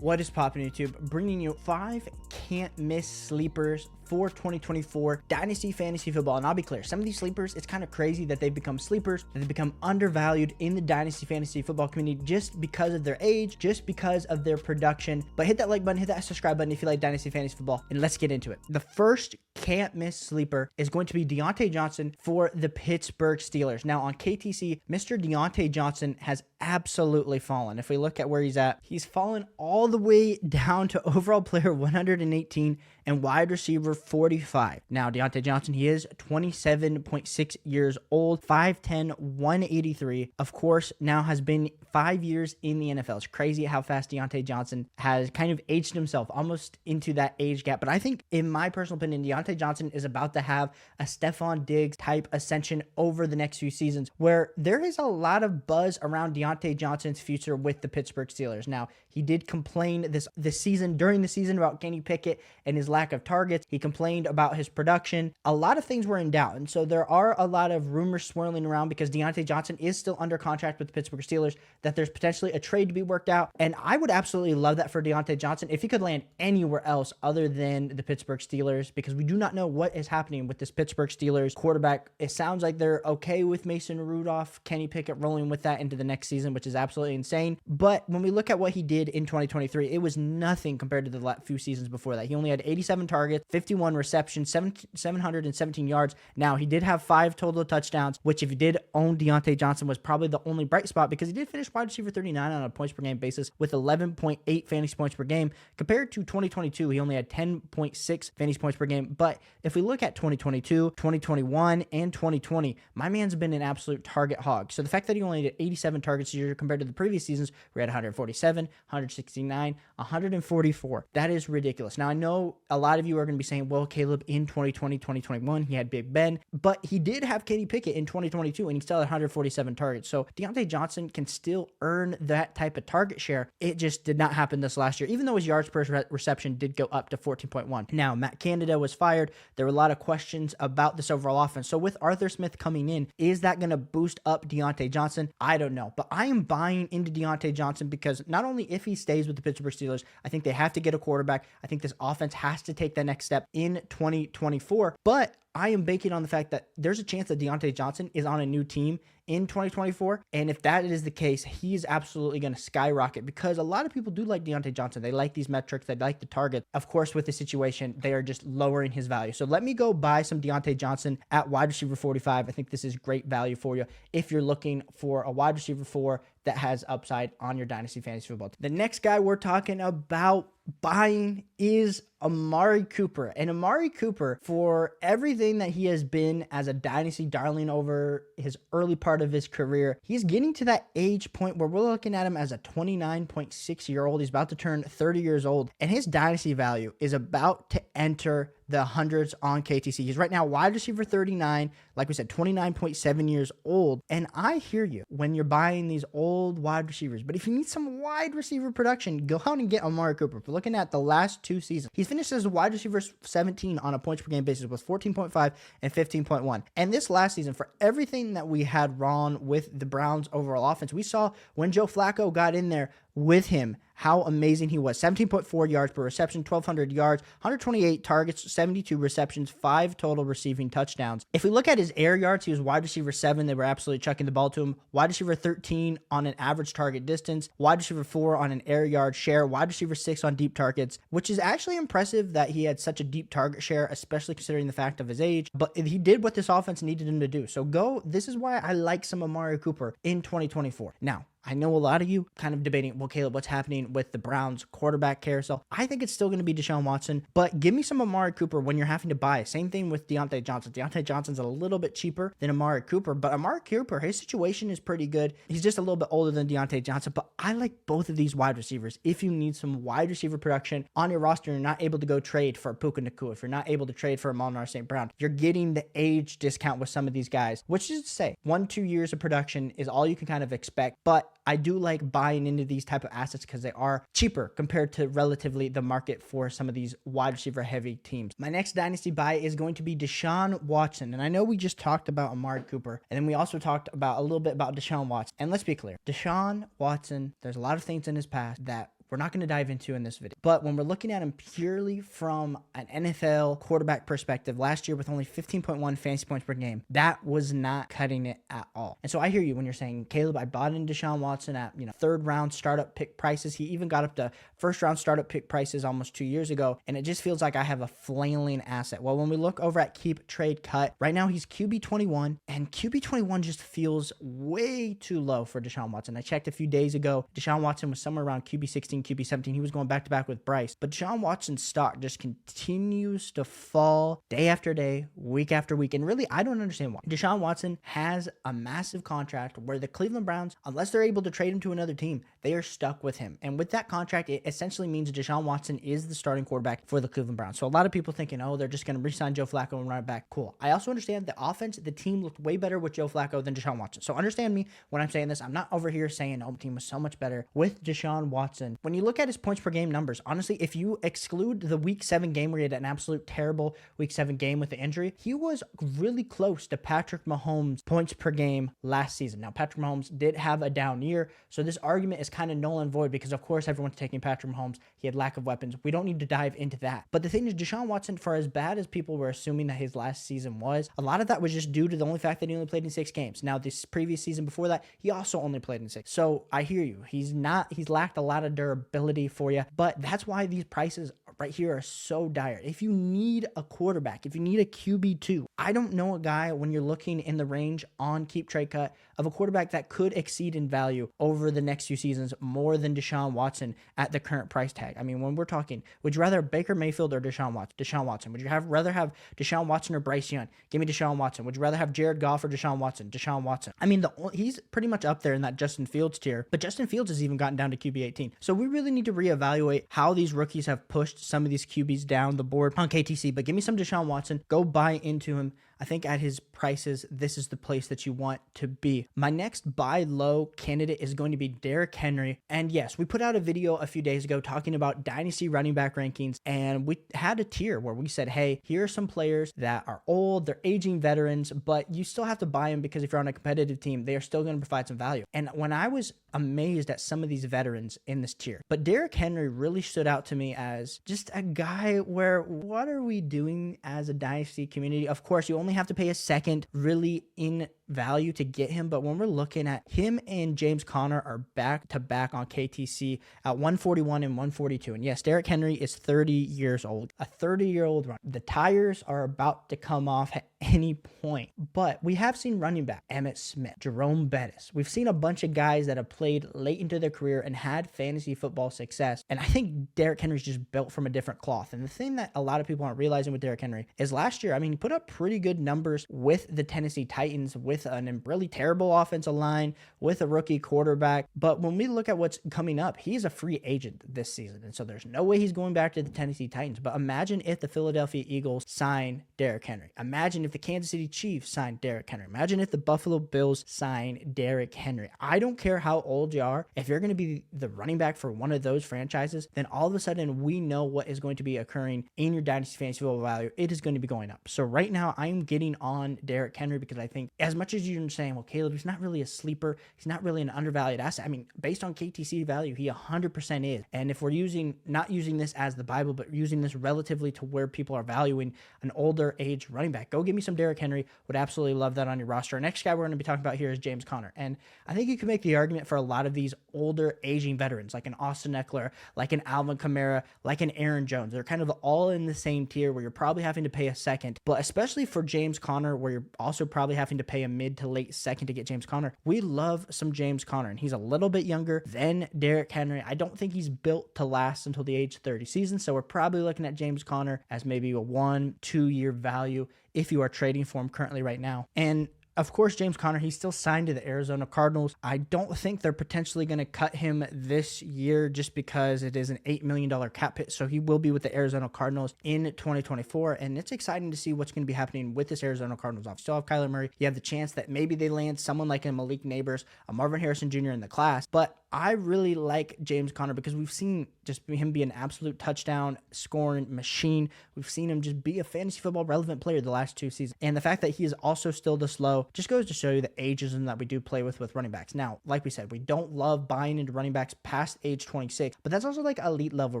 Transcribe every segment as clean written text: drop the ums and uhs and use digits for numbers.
What is poppin' YouTube? Bringing you 5 can't miss sleepers for 2024 Dynasty Fantasy Football. And I'll be clear, some of these sleepers, it's kind of crazy that they've become sleepers, that they've become undervalued in the Dynasty Fantasy Football community just because of their age, just because of their production. But hit that like button, hit that subscribe button if you like Dynasty Fantasy Football, and let's get into it. The first can't miss sleeper is going to be Diontae Johnson for the Pittsburgh Steelers. Now on KTC, Mr. Diontae Johnson has absolutely fallen. If we look at where he's at, he's fallen all the way down to overall player 118 and wide receiver 45. Now, Diontae Johnson, he is 27.6 years old, 5'10", 183. Of course, now has been 5 years in the NFL. It's crazy how fast Diontae Johnson has kind of aged himself almost into that age gap. But I think, in my personal opinion, Diontae Johnson is about to have a Stephon Diggs type ascension over the next few seasons, where there is a lot of buzz around Diontae Johnson's future with the Pittsburgh Steelers. Now, he did complain this season, during the season, about Kenny Pickett and his lack of targets. He complained about his production. A lot of things were in doubt. And so there are a lot of rumors swirling around because Diontae Johnson is still under contract with the Pittsburgh Steelers, that there's potentially a trade to be worked out. And I would absolutely love that for Diontae Johnson if he could land anywhere else other than the Pittsburgh Steelers, because we do not know what is happening with this Pittsburgh Steelers quarterback. It sounds like they're okay with Mason Rudolph, Kenny Pickett rolling with that into the next season, which is absolutely insane. But when we look at what he did in 2023, it was nothing compared to the last few seasons before that. He only had 87 targets, 51 receptions, 717 yards. Now, he did have 5 total touchdowns, which if you did own Diontae Johnson was probably the only bright spot, because he did finish wide receiver 39 on a points per game basis with 11.8 fantasy points per game. Compared to 2022, he only had 10.6 fantasy points per game. But if we look at 2022, 2021, and 2020, my man's been an absolute target hog. So the fact that he only did 87 targets a year compared to the previous seasons, we had 147, 169, 144. That is ridiculous. Now, I know a lot of you are going to be saying, well, Caleb, in 2020, 2021, he had Big Ben, but he did have Kenny Pickett in 2022, and he still had 147 targets. So Diontae Johnson can still earn that type of target share. It just did not happen this last year, even though his yards per reception did go up to 14.1. Now, Matt Canada was fired. There were a lot of questions about this overall offense. So with Arthur Smith coming in, is that going to boost up Diontae Johnson? I don't know, but I am buying into Diontae Johnson because not only if he stays with the Pittsburgh Steelers, I think they have to get a quarterback. I think this offense has to take that next step in 2024, but I am banking on the fact that there's a chance that Diontae Johnson is on a new team in 2024. And if that is the case, he is absolutely going to skyrocket, because a lot of people do like Diontae Johnson. They like these metrics. They like the target. Of course, with the situation, they are just lowering his value. So let me go buy some Diontae Johnson at wide receiver 45. I think this is great value for you if you're looking for a wide receiver 4 that has upside on your Dynasty Fantasy Football. The next guy we're talking about buying is Amari Cooper. And Amari Cooper, for everything that he has been as a Dynasty darling over his early part of his career, he's getting to that age point where we're looking at him as a 29.6-year-old. He's about to turn 30 years old, and his Dynasty value is about to enter the hundreds on KTC. He's right now wide receiver 39, like we said, 29.7 years old. And I hear you when you're buying these old wide receivers, but if you need some wide receiver production, go out and get Amari Cooper. If we're looking at the last 2 seasons, he's finished as a wide receiver 17 on a points per game basis with 14.5 and 15.1. And this last season, for everything that we had wrong with the Browns' overall offense, we saw when Joe Flacco got in there with him, how amazing he was. 17.4 yards per reception, 1,200 yards, 128 targets, 72 receptions, 5 total receiving touchdowns. If we look at his air yards, he was wide receiver 7. They were absolutely chucking the ball to him. Wide receiver 13 on an average target distance. Wide receiver 4 on an air yard share. Wide receiver 6 on deep targets, which is actually impressive that he had such a deep target share, especially considering the fact of his age. But he did what this offense needed him to do. So this is why I like some Amari Cooper in 2024. Now, I know a lot of you kind of debating, well, Caleb, what's happening with the Browns quarterback carousel? I think it's still going to be Deshaun Watson, but give me some Amari Cooper when you're having to buy. Same thing with Diontae Johnson. Diontae Johnson's a little bit cheaper than Amari Cooper, but Amari Cooper, his situation is pretty good. He's just a little bit older than Diontae Johnson, but I like both of these wide receivers. If you need some wide receiver production on your roster, you're not able to go trade for Puka Nacua, if you're not able to trade for Amon-Ra St. Brown, you're getting the age discount with some of these guys, which is to say 1-2 years of production is all you can kind of expect, but I do like buying into these type of assets because they are cheaper compared to relatively the market for some of these wide receiver heavy teams. My next dynasty buy is going to be Deshaun Watson. And I know we just talked about Amari Cooper, and then we also talked about a little bit about Deshaun Watson. And let's be clear, Deshaun Watson, there's a lot of things in his past that we're not going to dive into in this video. But when we're looking at him purely from an NFL quarterback perspective, last year with only 15.1 fantasy points per game, that was not cutting it at all. And so I hear you when you're saying, Caleb, I bought in Deshaun Watson at, third round startup pick prices. He even got up to first round startup pick prices almost 2 years ago. And it just feels like I have a flailing asset. Well, when we look over at Keep Trade Cut, right now he's QB 21, and QB 21 just feels way too low for Deshaun Watson. I checked a few days ago. Deshaun Watson was somewhere around QB 16, QB 17. He was going back to back with Bryce. But Deshaun Watson's stock just continues to fall day after day, week after week. And really, I don't understand why. Deshaun Watson has a massive contract where the Cleveland Browns, unless they're able to trade him to another team, they are stuck with him. And with that contract, it essentially means Deshaun Watson is the starting quarterback for the Cleveland Browns. So a lot of people thinking, oh, they're just going to re-sign Joe Flacco and run it back. Cool. I also understand the offense, the team looked way better with Joe Flacco than Deshaun Watson. So understand me when I'm saying this. I'm not over here saying, oh, the team was so much better with Deshaun Watson. When you look at his points per game numbers, honestly, if you exclude the week 7 game where he had an absolute terrible week 7 game with the injury, he was really close to Patrick Mahomes' points per game last season. Now, Patrick Mahomes did have a down year, so this argument is kind of null and void because, of course, everyone's taking Patrick Mahomes. He had lack of weapons. We don't need to dive into that. But the thing is, Deshaun Watson, for as bad as people were assuming that his last season was, a lot of that was just due to the only fact that he only played in 6 games. Now, this previous season before that, he also only played in 6. So I hear you. He's lacked a lot of durability for you, but that's why these prices right here are so dire. If you need a quarterback, if you need a QB2, I don't know a guy when you're looking in the range on Keep Trade Cut of a quarterback that could exceed in value over the next few seasons more than Deshaun Watson at the current price tag. I mean, when we're talking, would you rather Baker Mayfield or Deshaun Watson? Deshaun Watson. Would you rather have Deshaun Watson or Bryce Young? Give me Deshaun Watson. Would you rather have Jared Goff or Deshaun Watson? Deshaun Watson. I mean, he's pretty much up there in that Justin Fields tier, but Justin Fields has even gotten down to QB 18. So we really need to reevaluate how these rookies have pushed some of these QBs down the board on KTC, but give me some Deshaun Watson. Go buy into him. I think at his prices, this is the place that you want to be. My next buy low candidate is going to be Derrick Henry. And yes, we put out a video a few days ago talking about Dynasty running back rankings, and we had a tier where we said, hey, here are some players that are old, they're aging veterans, but you still have to buy them because if you're on a competitive team, they are still going to provide some value. And when I was amazed at some of these veterans in this tier, but Derrick Henry really stood out to me as just a guy where, what are we doing as a Dynasty community? Of course, you only have to pay a second really in value to get him, but when we're looking at him and James Conner are back to back on KTC at 141 and 142. And yes, Derrick Henry is 30 years old, a 30-year-old run. The tires are about to come off at any point, but we have seen running back Emmitt Smith, Jerome Bettis. We've seen a bunch of guys that have played late into their career and had fantasy football success. And I think Derrick Henry's just built from a different cloth. And the thing that a lot of people aren't realizing with Derrick Henry is last year, I mean, he put up pretty good numbers with the Tennessee Titans, with a really terrible offensive line, with a rookie quarterback. But when we look at what's coming up, he's a free agent this season. And so there's no way he's going back to the Tennessee Titans. But imagine if the Philadelphia Eagles sign Derrick Henry. Imagine if the Kansas City Chiefs sign Derrick Henry. Imagine if the Buffalo Bills sign Derrick Henry. I don't care how old you are. If you're going to be the running back for one of those franchises, then all of a sudden we know what is going to be occurring in your Dynasty fantasy football value. It is going to be going up. So right now I'm getting on Derrick Henry because I think as much as you're saying, well, Caleb, he's not really a sleeper. He's not really an undervalued asset. I mean, based on KTC value, he 100% is. And if we're not using this as the Bible, but using this relatively to where people are valuing an older age running back, go give me some Derrick Henry. Would absolutely love that on your roster. Next guy we're going to be talking about here is James Conner. And I think you can make the argument for a lot of these older aging veterans, like an Austin Eckler, like an Alvin Kamara, like an Aaron Jones. They're kind of all in the same tier where you're probably having to pay a second, but especially for James Conner, where you're also probably having to pay a mid to late second to get James Conner. We love some James Conner, and he's a little bit younger than Derrick Henry. I don't think he's built to last until the age 30 season, so we're probably looking at James Conner as maybe a 1-2 year value if you are trading for him currently right now. And of course, James Conner, he's still signed to the Arizona Cardinals. I don't think they're potentially going to cut him this year just because it is an $8 million cap hit. So he will be with the Arizona Cardinals in 2024. And it's exciting to see what's going to be happening with this Arizona Cardinals off. Still have Kyler Murray. You have the chance that maybe they land someone like a Malik Neighbors, a Marvin Harrison Jr. in the class. But I really like James Conner because we've seen just him be an absolute touchdown scoring machine. We've seen him just be a fantasy football relevant player the last 2 seasons. And the fact that he is also still this low just goes to show you the ageism that we do play with running backs. Now, like we said, we don't love buying into running backs past age 26, but that's also like elite level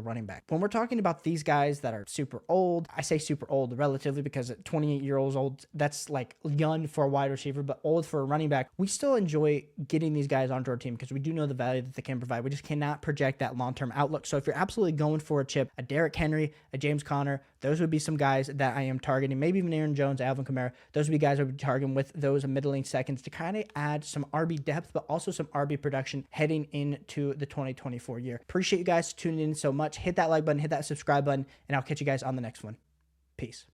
running back. When we're talking about these guys that are super old, I say super old relatively because at 28-year-olds old, that's like young for a wide receiver, but old for a running back. We still enjoy getting these guys onto our team because we do know the value that they can provide. We just cannot project that long-term outlook. So if you're absolutely going for a chip, a Derrick Henry, a James Conner, those would be some guys that I am targeting. Maybe even Aaron Jones, Alvin Kamara. Those would be guys I would be targeting with those middling seconds to kind of add some RB depth, but also some RB production heading into the 2024 year. Appreciate you guys tuning in so much. Hit that like button, hit that subscribe button, and I'll catch you guys on the next one. Peace.